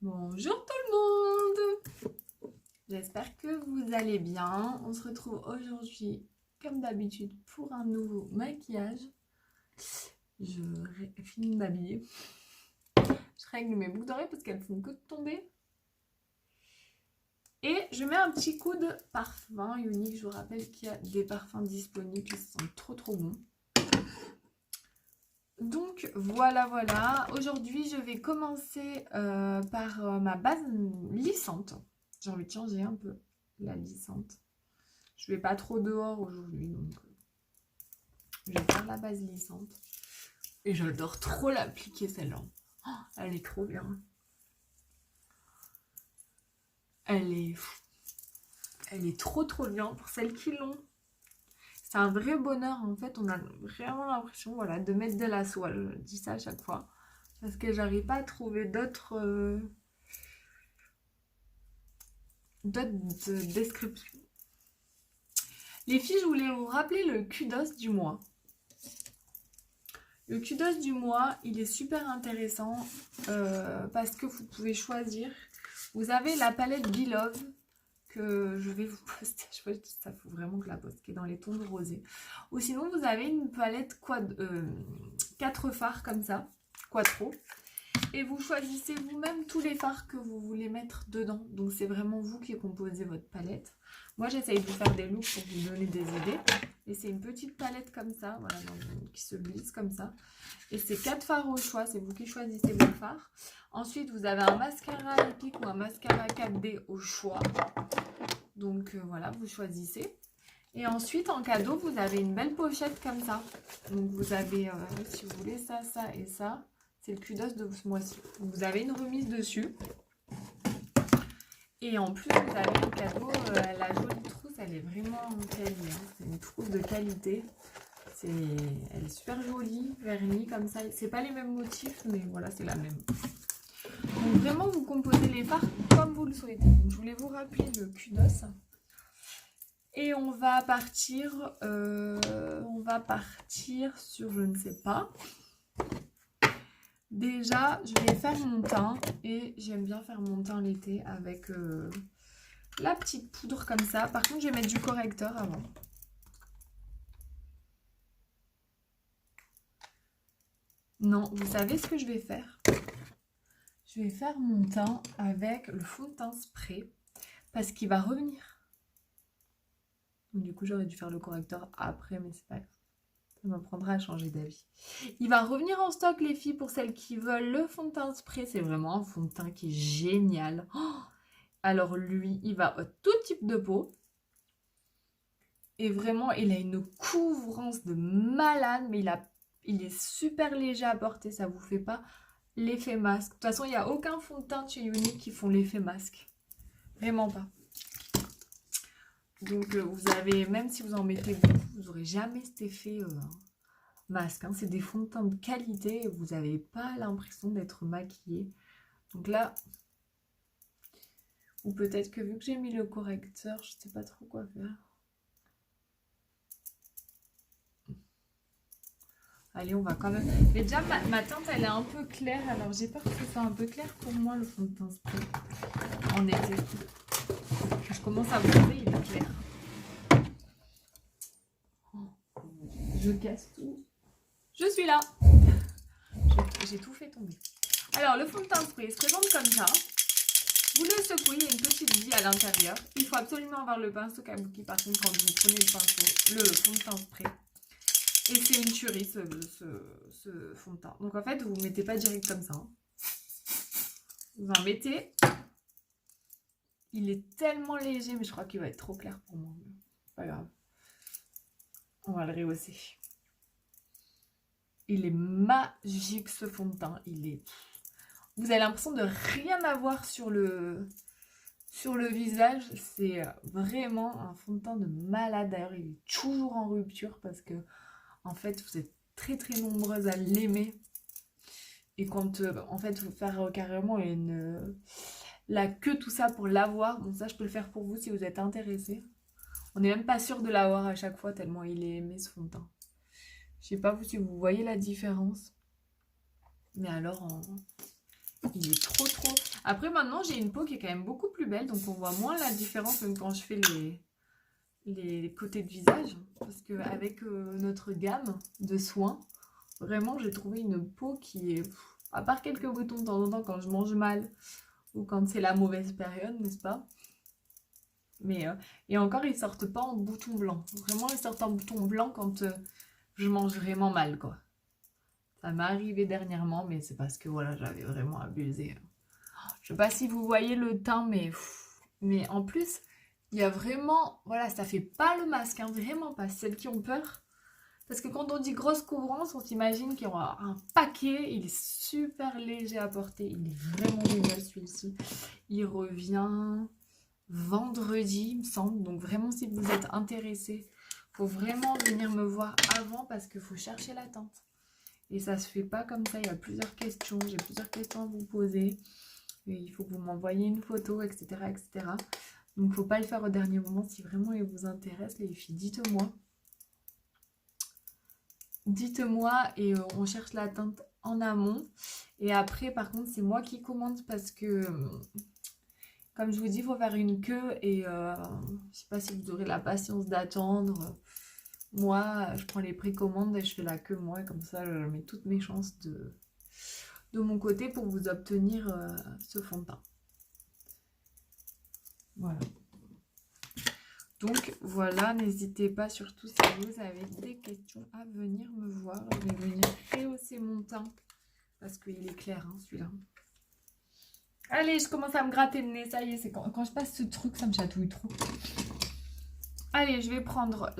Bonjour tout le monde! J'espère que vous allez bien. On se retrouve aujourd'hui, comme d'habitude, pour un nouveau maquillage. Je finis de m'habiller. Je règle mes boucles d'oreilles parce qu'elles font que de tomber. Et je mets un petit coup de parfum unique. Je vous rappelle qu'il y a des parfums disponibles qui sont trop bons. Donc voilà. Aujourd'hui, je vais commencer par ma base lissante. J'ai envie de changer un peu la lissante. Je vais pas trop dehors aujourd'hui, donc je vais faire la base lissante. Et j'adore trop l'appliquer celle-là. Oh, elle est trop bien. Elle est trop bien pour celles qui l'ont. C'est un vrai bonheur, en fait, on a vraiment l'impression, voilà, de mettre de la soie. Je dis ça à chaque fois. Parce que j'arrive pas à trouver d'autres descriptions. Les filles, je voulais vous rappeler le kudos du mois. Le kudos du mois, il est super intéressant parce que vous pouvez choisir. Vous avez la palette Beloved que je vais vous poster. Je vois, ça faut vraiment que je la poste, qui est dans les tons de rosé. Ou sinon, vous avez une palette 4 fards comme ça, quattro. Et vous choisissez vous-même tous les fards que vous voulez mettre dedans. Donc, c'est vraiment vous qui composez votre palette. Moi, j'essaye de faire des looks pour vous donner des idées. Et c'est une petite palette comme ça, voilà, qui se glisse comme ça. Et c'est 4 fards au choix, c'est vous qui choisissez vos fards. Ensuite, vous avez un mascara épique ou un mascara 4D au choix. Donc, voilà, vous choisissez. Et ensuite, en cadeau, vous avez une belle pochette comme ça. Donc, vous avez, si vous voulez, ça et ça. C'est le kudos de ce mois-ci. Vous avez une remise dessus. Et en plus, vous avez un cadeau, la jolie trousse, elle est vraiment quali. C'est une trousse de qualité. Elle est super jolie, vernie comme ça. C'est pas les mêmes motifs, mais voilà, c'est la même. Donc vraiment, vous composez les fards comme vous le souhaitez. Donc, je voulais vous rappeler le kudos. Et on va partir sur, je ne sais pas. Déjà, je vais faire mon teint et j'aime bien faire mon teint l'été avec la petite poudre comme ça. Par contre, je vais mettre du correcteur avant. Non, vous savez ce que je vais faire? Je vais faire mon teint avec le fond de teint spray parce qu'il va revenir. Donc, du coup, j'aurais dû faire le correcteur après, mais c'est pas grave. Ça m'apprendra à changer d'avis. Il va revenir en stock, les filles, pour celles qui veulent le fond de teint spray. C'est vraiment un fond de teint qui est génial. Oh, alors lui, il va à tout type de peau. Et vraiment, il a une couvrance de malade, mais il est super léger à porter. Ça vous fait pas l'effet masque. De toute façon, il n'y a aucun fond de teint chez Younique qui font l'effet masque. Vraiment pas. Donc, vous avez, même si vous en mettez beaucoup, vous n'aurez jamais cet effet masque. Hein. C'est des fonds de teint de qualité et vous n'avez pas l'impression d'être maquillé. Donc là, ou peut-être que vu que j'ai mis le correcteur, je ne sais pas trop quoi faire. Allez, on va quand même... Mais déjà, ma teinte, elle est un peu claire. Alors, j'ai peur que ce soit un peu clair pour moi, le fond de teint spray. En été. Je commence à voir, il est clair. Je casse tout. Je suis là. J'ai tout fait tomber. Alors, le fond de teint spray se présente comme ça. Vous le secouez, il y a une petite vie à l'intérieur. Il faut absolument avoir le pinceau kabuki. Par contre, quand vous prenez le pinceau, le fond de teint spray. Et c'est une tuerie, ce fond de teint. Donc, en fait, vous ne mettez pas direct comme ça. Hein. Vous en mettez. Il est tellement léger, mais je crois qu'il va être trop clair pour moi. C'est pas grave. On va le rehausser. Il est magique, ce fond de teint. Vous avez l'impression de rien avoir sur le visage. C'est vraiment un fond de teint de malade. D'ailleurs, il est toujours en rupture parce que, en fait, vous êtes très nombreuses à l'aimer. Et quand, en fait, vous faire carrément la queue, tout ça pour l'avoir. Bon, ça, je peux le faire pour vous si vous êtes intéressé. On n'est même pas sûr de l'avoir à chaque fois tellement il est aimé, ce fond de teint. Je sais pas vous si vous voyez la différence. Mais alors, Il est trop trop... Après maintenant j'ai une peau qui est quand même beaucoup plus belle, donc on voit moins la différence même quand je fais les côtés de visage. Parce qu'avec notre gamme de soins, vraiment j'ai trouvé une peau qui est... À part quelques boutons de temps en temps quand je mange mal ou quand c'est la mauvaise période, n'est-ce pas? Mais, et encore ils sortent pas en boutons blancs. Vraiment ils sortent en boutons blancs quand je mange vraiment mal, quoi. Ça m'est arrivé dernièrement, mais c'est parce que voilà, j'avais vraiment abusé. Je sais pas si vous voyez le teint, mais en plus, il y a vraiment... Voilà, ça fait pas le masque, hein, vraiment pas. Celles qui ont peur. Parce que quand on dit grosse couvrance, on s'imagine qu'il y aura un paquet. Il est super léger à porter. Il est vraiment génial celui-ci. Il revient vendredi, il me semble. Donc vraiment, si vous êtes intéressé, faut vraiment venir me voir avant parce qu'il faut chercher la teinte. Et ça se fait pas comme ça, il y a plusieurs questions, j'ai plusieurs questions à vous poser. Et il faut que vous m'envoyiez une photo, etc. etc. Donc faut pas le faire au dernier moment. Si vraiment il vous intéresse, les filles, dites-moi. Dites-moi et on cherche la teinte en amont. Et après, par contre, c'est moi qui commande parce que, comme je vous dis, il faut faire une queue. Et je sais pas si vous aurez la patience d'attendre. Moi, je prends les précommandes et je fais la queue moi. Comme ça, je mets toutes mes chances de mon côté pour vous obtenir ce fond de teint. Voilà. Donc voilà, n'hésitez pas, surtout si vous avez des questions, à venir me voir. Je vais venir rehausser mon teint parce qu'il est clair, hein, celui-là. Allez, je commence à me gratter le nez, ça y est, c'est quand je passe ce truc, ça me chatouille trop. Allez, je vais prendre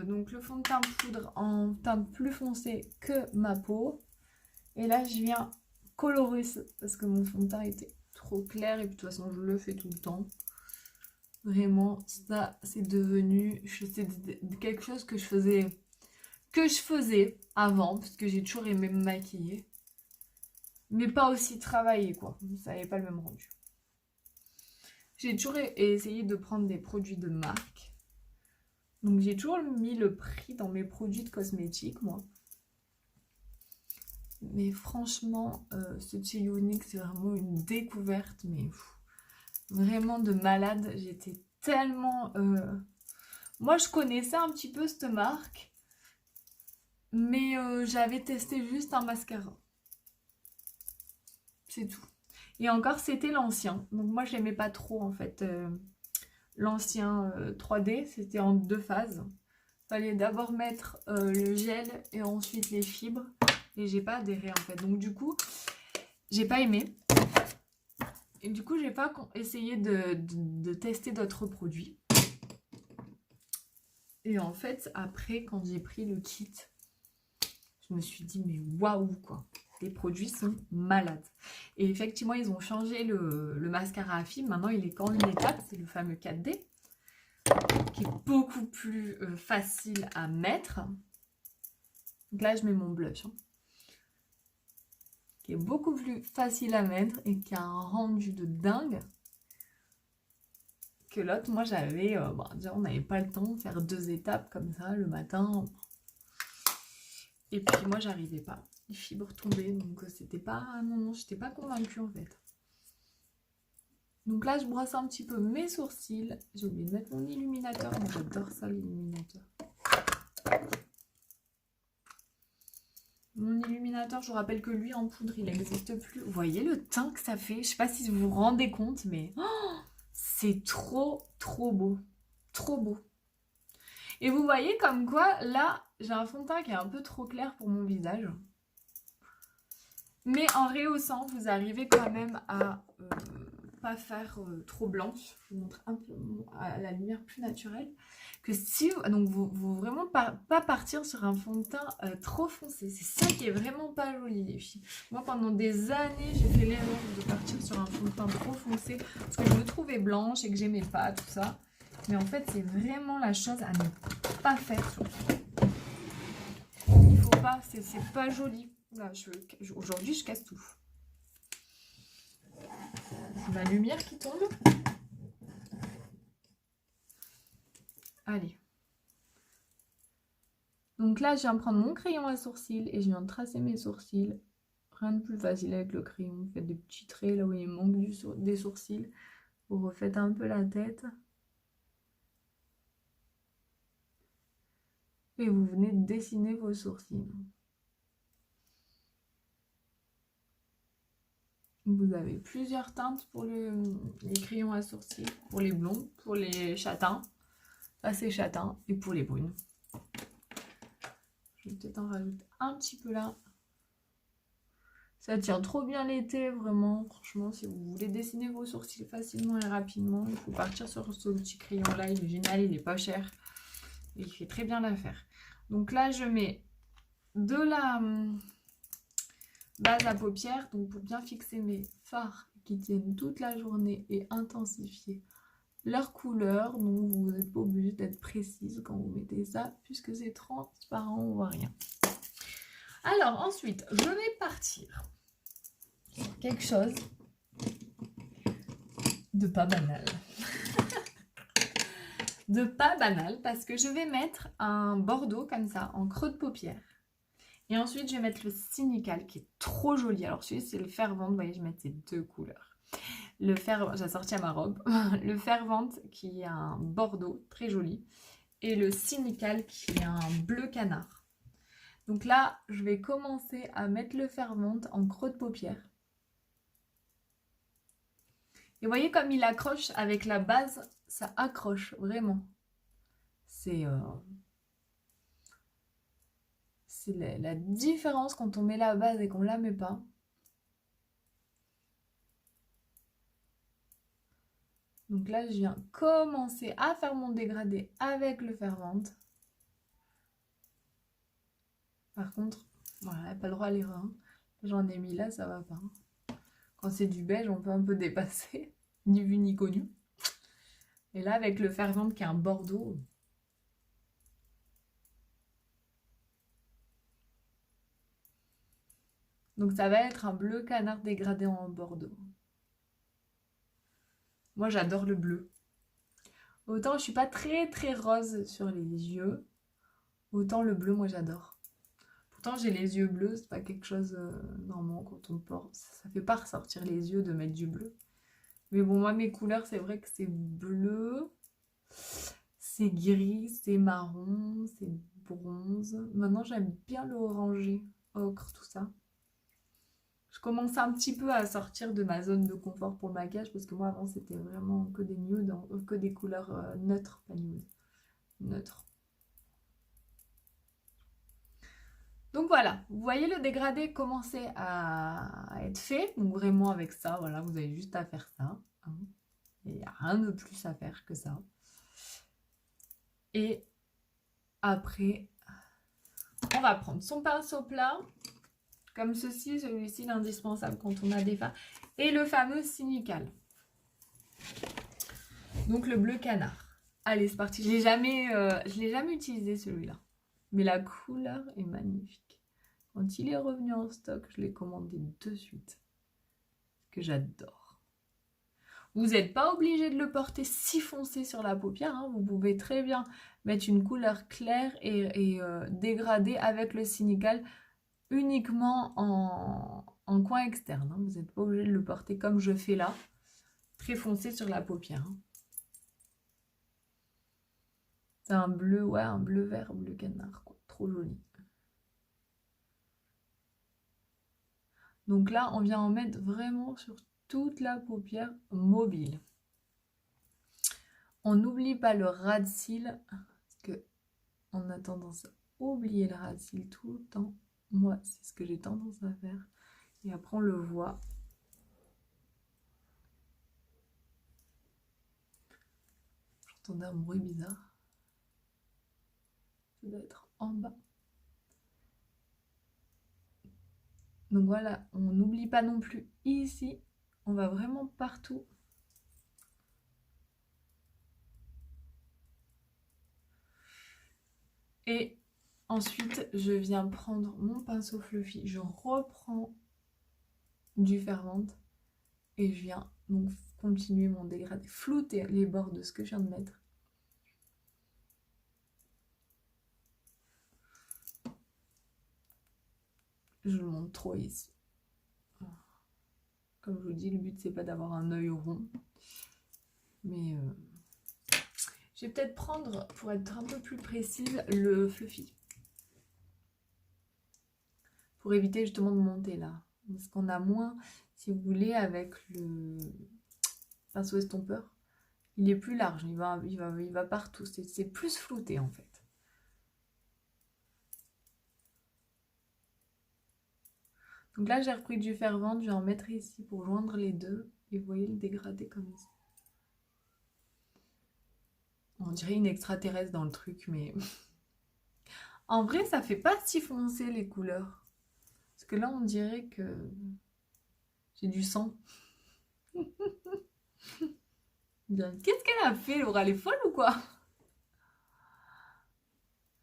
donc le fond de teint poudre en teinte plus foncée que ma peau. Et là, je viens colorer parce que mon fond de teint était trop clair et puis de toute façon, je le fais tout le temps. Vraiment, ça, c'est devenu... C'est quelque chose que je faisais avant, parce que j'ai toujours aimé me maquiller. Mais pas aussi travaillé, quoi. Ça n'avait pas le même rendu. J'ai toujours essayé de prendre des produits de marque. Donc, j'ai toujours mis le prix dans mes produits de cosmétiques, moi. Mais franchement, ce chez Younique, c'est vraiment une découverte, mais vraiment de malade. J'étais tellement... Moi, je connaissais un petit peu cette marque, mais j'avais testé juste un mascara. C'est tout. Et encore, c'était l'ancien. Donc moi, je n'aimais pas trop, en fait. L'ancien 3D, c'était en 2 phases. Il fallait d'abord mettre le gel et ensuite les fibres. Et j'ai pas adhéré, en fait. Donc du coup, j'ai pas aimé. Et du coup, j'ai pas essayé de tester d'autres produits. Et en fait, après, quand j'ai pris le kit, je me suis dit, mais waouh, quoi. Les produits sont malades. Et effectivement, ils ont changé le mascara à fibres. Maintenant, il est qu'en une étape. C'est le fameux 4D. Qui est beaucoup plus facile à mettre. Donc là, je mets mon blush. Hein, qui est beaucoup plus facile à mettre et qui a un rendu de dingue. Que l'autre, moi, j'avais... déjà, on n'avait pas le temps de faire 2 étapes comme ça le matin. Et puis, moi, j'arrivais pas. Les fibres tombaient, donc c'était pas... Non, j'étais pas convaincue, en fait. Donc là, je brosse un petit peu mes sourcils. J'ai oublié de mettre mon illuminateur. Moi, j'adore ça, l'illuminateur. Mon illuminateur, je vous rappelle que lui, en poudre, il n'existe plus. Vous voyez le teint que ça fait? Je sais pas si vous vous rendez compte, mais... Oh, c'est trop, trop beau. Trop beau. Et vous voyez comme quoi, là, j'ai un fond de teint qui est un peu trop clair pour mon visage. Mais en rehaussant, vous arrivez quand même à pas faire trop blanche. Je vous montre un peu à la lumière plus naturelle. Que si donc vous vraiment pas partir sur un fond de teint trop foncé. C'est ça qui est vraiment pas joli, les filles. Moi, pendant des années, j'ai fait l'erreur de partir sur un fond de teint trop foncé parce que je me trouvais blanche et que j'aimais pas tout ça. Mais en fait, c'est vraiment la chose à ne pas faire surtout. Il faut pas, c'est pas joli. Là, aujourd'hui, je casse tout. C'est ma lumière qui tombe. Allez. Donc là, je viens prendre mon crayon à sourcils et je viens de tracer mes sourcils. Rien de plus facile avec le crayon. Vous faites des petits traits là où il manque des sourcils. Vous refaites un peu la tête. Et vous venez de dessiner vos sourcils. Vous avez plusieurs teintes pour les crayons à sourcils. Pour les blonds, pour les châtains. Assez châtain. Et pour les brunes. Je vais peut-être en rajouter un petit peu là. Ça tient trop bien l'été, vraiment. Franchement, si vous voulez dessiner vos sourcils facilement et rapidement, il faut partir sur ce petit crayon-là. Il est génial, il est pas cher. Et il fait très bien l'affaire. Donc là, je mets de la base à paupières. Donc pour bien fixer mes fards qui tiennent toute la journée et intensifier leur couleur. Donc vous n'êtes pas obligé d'être précise quand vous mettez ça, puisque c'est transparent, on voit rien. Alors ensuite, je vais partir sur quelque chose de pas banal. De pas banal, parce que je vais mettre un bordeaux comme ça, en creux de paupière. Et ensuite, je vais mettre le cynical qui est trop joli. Alors celui-ci, c'est le fervent. Vous voyez, je mets ces deux couleurs. Le fervent, j'ai sorti à ma robe. Le fervente qui est un bordeaux, très joli. Et le cynical qui est un bleu canard. Donc là, je vais commencer à mettre le fervente en creux de paupière. Et vous voyez comme il accroche avec la base, ça accroche vraiment. C'est la différence quand on met la base et qu'on ne la met pas. Donc là, je viens commencer à faire mon dégradé avec le fervente. Par contre, voilà, pas le droit à l'erreur. J'en ai mis là, ça va pas. Quand c'est du beige, on peut un peu dépasser. Ni vu ni connu. Et là, avec le fervente qui est un bordeaux. Donc ça va être un bleu canard dégradé en bordeaux. Moi, j'adore le bleu. Autant je suis pas très très rose sur les yeux, autant le bleu, moi j'adore. Pourtant, j'ai les yeux bleus, c'est pas quelque chose normal quand on porte. Ça fait pas ressortir les yeux de mettre du bleu. Mais bon, moi, mes couleurs, c'est vrai que c'est bleu, c'est gris, c'est marron, c'est bronze. Maintenant, j'aime bien le orangé, ocre, tout ça. Je commence un petit peu à sortir de ma zone de confort pour le maquillage parce que moi, avant, c'était vraiment que des nudes, que des couleurs neutres, pas nudes, neutres. Donc voilà, vous voyez le dégradé commencer à être fait. Donc vraiment avec ça, voilà, vous avez juste à faire ça. Hein. Il n'y a rien de plus à faire que ça. Et après, on va prendre son pinceau plat, comme ceci, celui-ci l'indispensable quand on a des fards, et le fameux cynical. Donc le bleu canard. Allez, c'est parti. Je l'ai jamais utilisé celui-là. Mais la couleur est magnifique. Quand il est revenu en stock, je l'ai commandé de suite. Que j'adore. Vous n'êtes pas obligé de le porter si foncé sur la paupière. Hein. Vous pouvez très bien mettre une couleur claire et dégrader avec le cynical uniquement en coin externe. Hein. Vous n'êtes pas obligé de le porter comme je fais là. Très foncé sur la paupière. Hein. C'est un bleu, ouais, un bleu vert, bleu canard. Quoi. Trop joli. Donc là, on vient en mettre vraiment sur toute la paupière mobile. On n'oublie pas le ras de cils, parce qu'on a tendance à oublier le ras de cils tout le temps. Moi, c'est ce que j'ai tendance à faire. Et après, on le voit. J'entendais un bruit bizarre. Ça doit être en bas. Donc voilà, on n'oublie pas non plus ici. On va vraiment partout. Et ensuite, je viens prendre mon pinceau fluffy. Je reprends du fervente. Et je viens donc continuer mon dégradé. Flouter les bords de ce que je viens de mettre. Je le montre trop ici. Comme je vous dis, le but, c'est pas d'avoir un œil rond. Mais je vais peut-être prendre, pour être un peu plus précise, le fluffy. Pour éviter justement de monter là. Parce qu'on a moins, si vous voulez, avec le pinceau estompeur. Il est plus large, il va partout. C'est plus flouté en fait. Donc là, j'ai repris du fer vente, je vais en mettre ici pour joindre les deux. Et vous voyez le dégradé comme ça. On dirait une extraterrestre dans le truc, mais... En vrai, ça fait pas si foncé les couleurs. Parce que là, on dirait que j'ai du sang. Qu'est-ce qu'elle a fait, Laura? Elle est folle ou quoi?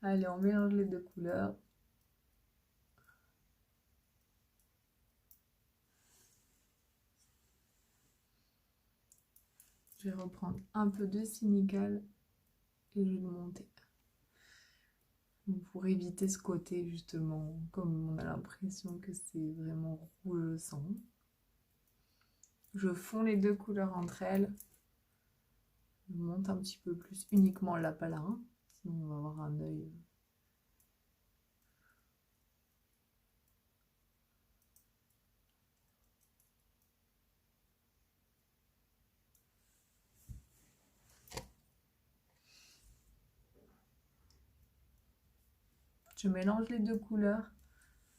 Allez, on mélange les deux couleurs. Je vais reprendre un peu de Cynical et je vais le monter. Donc pour éviter ce côté, justement, comme on a l'impression que c'est vraiment rouge sang. Je fonds les deux couleurs entre elles. Je monte un petit peu plus uniquement l'apalin, sinon on va avoir un œil. Je mélange les deux couleurs,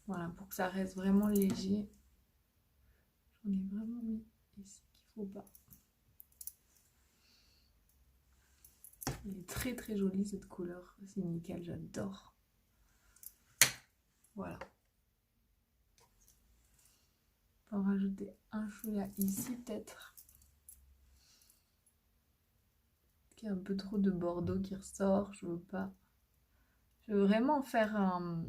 voilà, pour que ça reste vraiment léger. J'en ai vraiment mis ici qu'il faut pas. Elle est très très jolie cette couleur, c'est nickel, j'adore. Voilà. On va rajouter un chouïa ici peut-être. Il y a un peu trop de bordeaux qui ressort, je veux pas. Je veux vraiment faire un...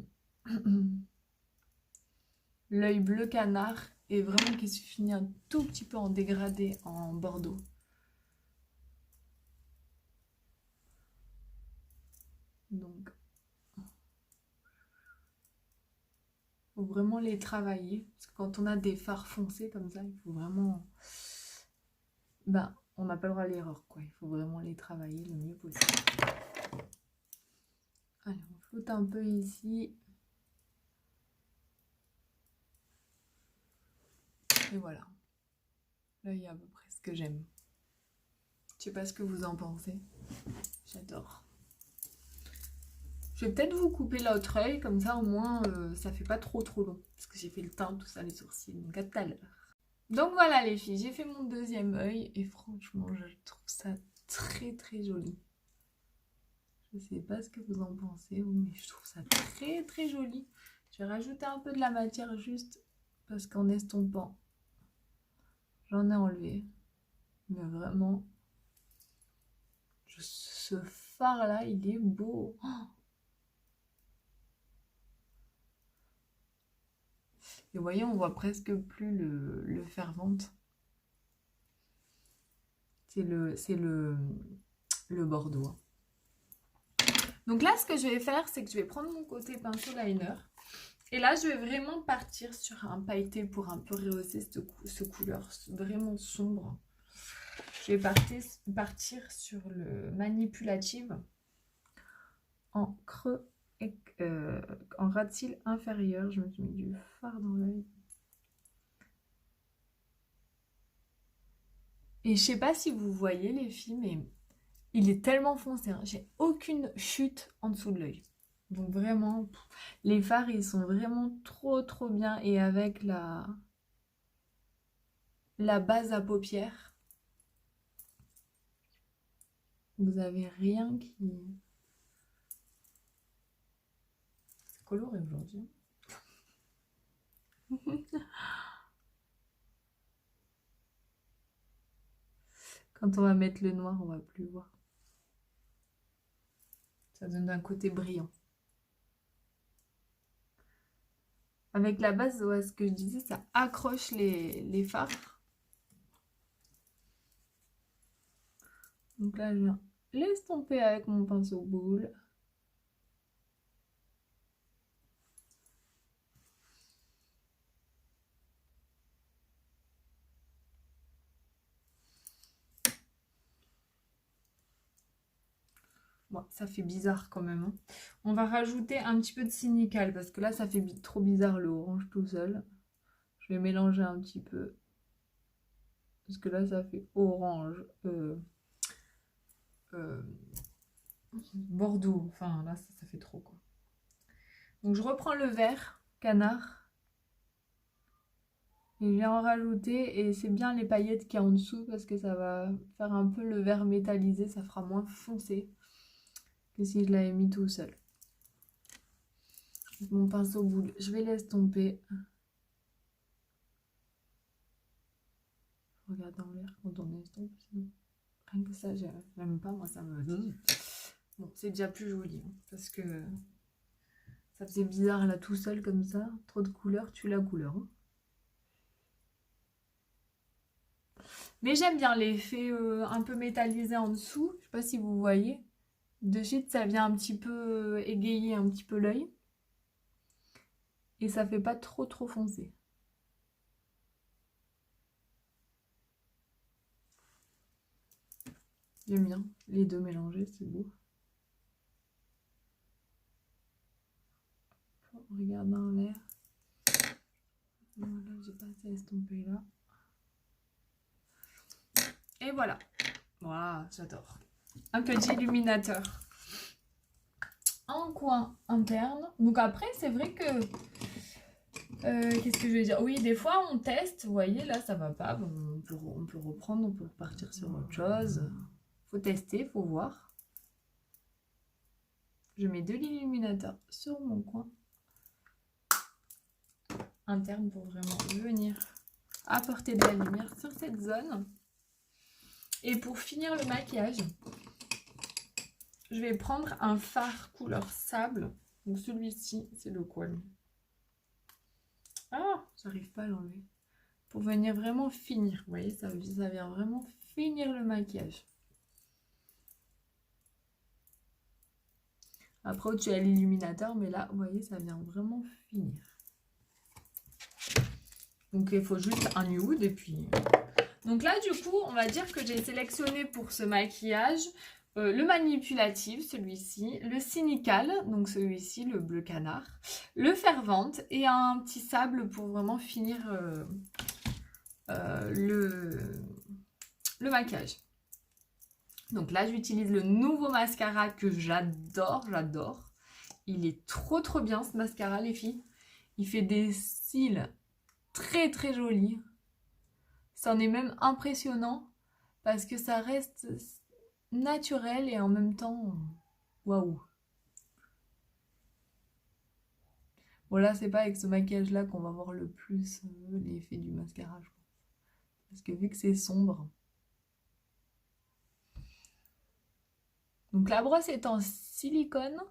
l'œil bleu canard et vraiment qu'il se finit un tout petit peu en dégradé en bordeaux. Donc, faut vraiment les travailler. Parce que quand on a des fards foncés comme ça, il faut vraiment... Ben, on n'a pas le droit à l'erreur, quoi. Il faut vraiment les travailler le mieux possible. Allez, on floute un peu ici. Et voilà. Là, il y a à peu près ce que j'aime. Je sais pas ce que vous en pensez. J'adore. Je vais peut-être vous couper l'autre œil, comme ça au moins ça fait pas trop long. Parce que j'ai fait le teint, tout ça, les sourcils. Donc à tout à l'heure. Donc voilà les filles, j'ai fait mon deuxième œil et franchement je trouve ça très très joli. Je sais pas ce que vous en pensez, mais je trouve ça très très joli. Je vais rajouter un peu de la matière juste parce qu'en estompant, j'en ai enlevé. Mais vraiment, ce fard là, il est beau. Oh, et vous voyez, on voit presque plus le fer-vente. C'est le bordeaux. Donc là, ce que je vais faire, c'est que je vais prendre mon côté pinceau liner. Et là, je vais vraiment partir sur un pailleté pour un peu rehausser ce couleur vraiment sombre. Je vais partir sur le manipulative en creux et en ras de cils inférieur. Je me suis mis du fard dans l'œil. Et je sais pas si vous voyez les filles, mais il est tellement foncé. Hein. J'ai aucune chute en dessous de l'œil. Donc vraiment, les fards, ils sont vraiment trop trop bien. Et avec la base à paupières, vous avez rien qui... C'est coloré aujourd'hui. Quand on va mettre le noir, on va plus voir. Ça donne un côté brillant. Avec la base, ouais, ce que je disais, ça accroche les fards. Donc là, je viens l'estomper avec mon pinceau boule. Bon, ça fait bizarre quand même. Hein. On va rajouter un petit peu de cynical parce que là, ça fait trop bizarre le orange tout seul. Je vais mélanger un petit peu. Parce que là, ça fait orange. Bordeaux. Enfin, là, ça fait trop, quoi. Donc, je reprends le vert canard. Et je vais en rajouter. Et c'est bien les paillettes qu'il y a en dessous parce que ça va faire un peu le vert métallisé. Ça fera moins foncé que si je l'avais mis tout seul. Avec mon pinceau boule, je vais l'estomper. Je regarde dans l'air quand on estompe. Rien que ça, j'aime pas. Moi, ça me... Bon, c'est déjà plus joli. Hein, parce que ça faisait bizarre là tout seul comme ça. Trop de couleurs, tue la couleur. Hein. Mais j'aime bien l'effet un peu métallisé en dessous. Je sais pas si vous voyez. De suite, ça vient un petit peu égayer un petit peu l'œil. Et ça fait pas trop foncé. J'aime bien les deux mélangés, c'est beau. On regarde dans l'air. Voilà, j'ai pas assez estompé là. Et voilà. Voilà, j'adore. Un petit illuminateur. En coin interne. Donc après, c'est vrai que... qu'est-ce que je vais dire? Oui, des fois, on teste. Vous voyez, là, ça va pas. Bon, on peut reprendre, on peut repartir sur autre chose. Faut tester, faut voir. Je mets de l'illuminateur sur mon coin interne pour vraiment venir apporter de la lumière sur cette zone. Et pour finir le maquillage, je vais prendre un fard couleur sable. Donc celui-ci, c'est le quoi lui? Ah, j'arrive pas à l'enlever. Pour venir vraiment finir. Vous voyez, ça vient vraiment finir le maquillage. Après, au-dessus, il y a l'illuminateur, mais là, vous voyez, ça vient vraiment finir. Donc, il faut juste un nude et puis... Donc là, du coup, on va dire que j'ai sélectionné pour ce maquillage le manipulatif, celui-ci, le cynical, donc celui-ci, le bleu canard, le fervente et un petit sable pour vraiment finir le maquillage. Donc là, j'utilise le nouveau mascara que j'adore. Il est trop bien ce mascara, les filles. Il fait des cils très jolis. C'en est même impressionnant parce que ça reste naturel et en même temps, waouh. Bon là, c'est pas avec ce maquillage-là qu'on va voir le plus l'effet du mascara, je crois. Parce que vu que c'est sombre. Donc la brosse est en silicone.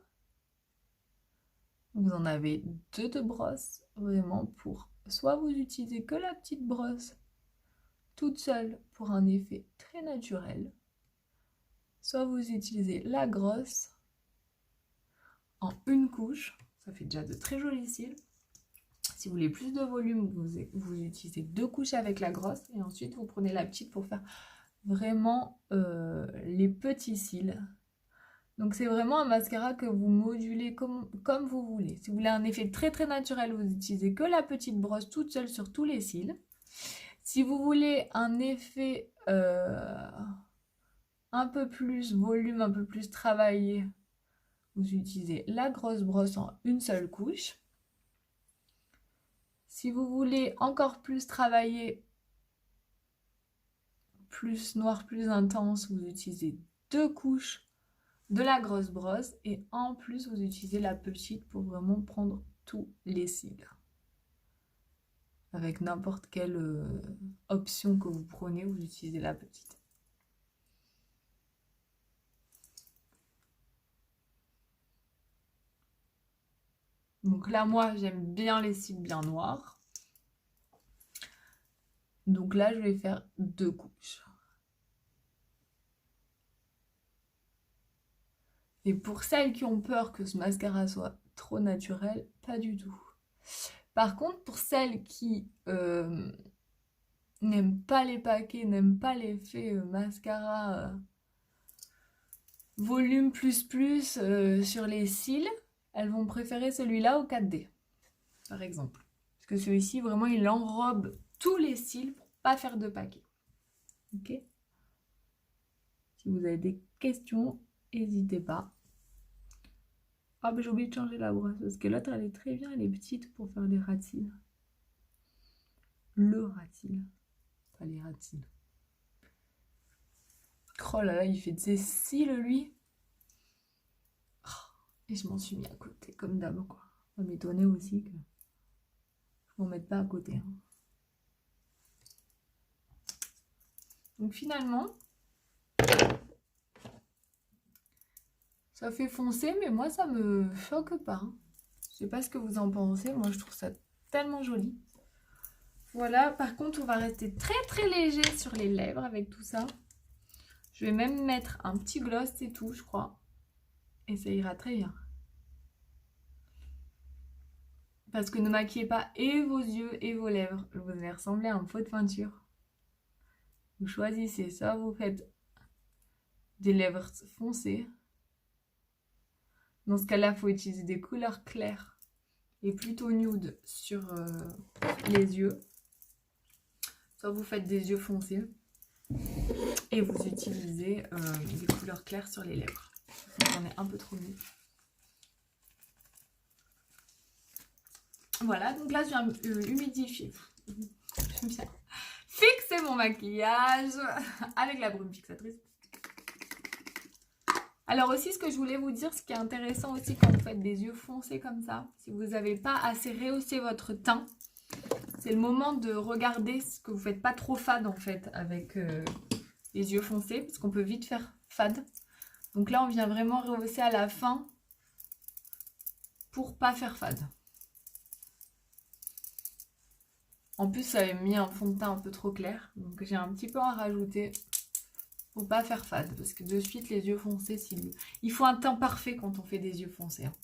Vous en avez deux de brosses, vraiment pour... Soit vous utilisez que la petite brosse toute seule pour un effet très naturel. Soit vous utilisez la grosse en une couche. Ça fait déjà de très jolis cils. Si vous voulez plus de volume, vous utilisez deux couches avec la grosse. Et ensuite, vous prenez la petite pour faire vraiment les petits cils. Donc c'est vraiment un mascara que vous modulez comme vous voulez. Si vous voulez un effet très naturel, vous utilisez que la petite brosse toute seule sur tous les cils. Si vous voulez un effet un peu plus volume, un peu plus travaillé, vous utilisez la grosse brosse en une seule couche. Si vous voulez encore plus travailler, plus noir, plus intense, vous utilisez deux couches de la grosse brosse et en plus vous utilisez la petite pour vraiment prendre tous les cils. Avec n'importe quelle option que vous prenez, vous utilisez la petite. Donc là, moi, j'aime bien les cils bien noirs. Donc là, je vais faire deux couches. Et pour celles qui ont peur que ce mascara soit trop naturel, pas du tout. Par contre, pour celles qui n'aiment pas les paquets, n'aiment pas l'effet mascara volume plus sur les cils, elles vont préférer celui-là au 4D, par exemple. Parce que celui-ci, vraiment, il enrobe tous les cils pour pas faire de paquets. Ok? Si vous avez des questions, n'hésitez pas. Ah, mais j'ai oublié de changer la brosse, parce que l'autre, elle est très bien, elle est petite pour faire les racines. Le racine. Pas les racines. Oh là là, il fait de ses cils, lui. Oh, et je m'en suis mis à côté, comme d'hab, quoi. Ça m'étonnait aussi que je m'en mette pas à côté. Hein. Donc finalement, ça fait foncer, mais moi, ça me choque pas. Hein. Je sais pas ce que vous en pensez. Moi, je trouve ça tellement joli. Voilà, par contre, on va rester très très léger sur les lèvres avec tout ça. Je vais même mettre un petit gloss, c'est tout, je crois. Et ça ira très bien. Parce que ne maquillez pas et vos yeux et vos lèvres. Vous allez ressembler à un pot de peinture. Vous choisissez ça, vous faites des lèvres foncées. Dans ce cas-là, il faut utiliser des couleurs claires et plutôt nude sur les yeux. Soit vous faites des yeux foncés et vous utilisez des couleurs claires sur les lèvres. J'en ai un peu trop mis. Voilà, donc là je viens humidifier. J'aime bien. Fixer mon maquillage avec la brume fixatrice. Alors aussi, ce que je voulais vous dire, ce qui est intéressant aussi quand vous faites des yeux foncés comme ça, si vous n'avez pas assez rehaussé votre teint, c'est le moment de regarder ce que vous ne faites pas trop fade en fait avec les yeux foncés, parce qu'on peut vite faire fade. Donc là, on vient vraiment rehausser à la fin pour pas faire fade. En plus, ça avait mis un fond de teint un peu trop clair, donc j'ai un petit peu à rajouter pour pas faire fade, parce que de suite, les yeux foncés, il faut un teint parfait quand on fait des yeux foncés. Hein.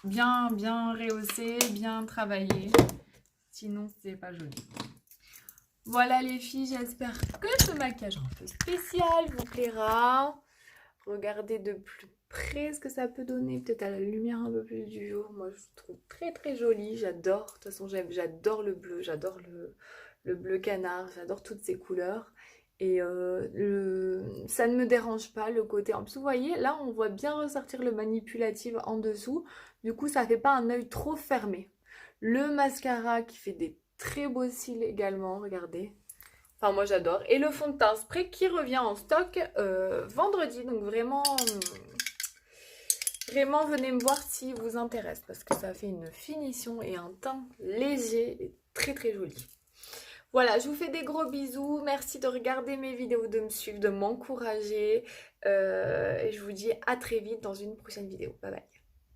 Bien rehaussé, bien travaillé, sinon c'est pas joli. Voilà les filles, j'espère que ce maquillage un peu spécial vous plaira. Regardez de plus près ce que ça peut donner, peut-être à la lumière un peu plus du jour. Moi je trouve très très joli, j'adore. De toute façon j'adore le bleu, j'adore le bleu canard, j'adore toutes ces couleurs. Et ça ne me dérange pas le côté. En plus vous voyez, là on voit bien ressortir le manipulatif en dessous. Du coup ça fait pas un œil trop fermé. Le mascara qui fait des très beaux cils également, regardez. Enfin moi j'adore. Et le fond de teint spray qui revient en stock vendredi. Donc vraiment venez me voir si vous intéresse. Parce que ça fait une finition et un teint léger et très très joli. Voilà, je vous fais des gros bisous. Merci de regarder mes vidéos, de me suivre, de m'encourager. Et je vous dis à très vite dans une prochaine vidéo. Bye bye.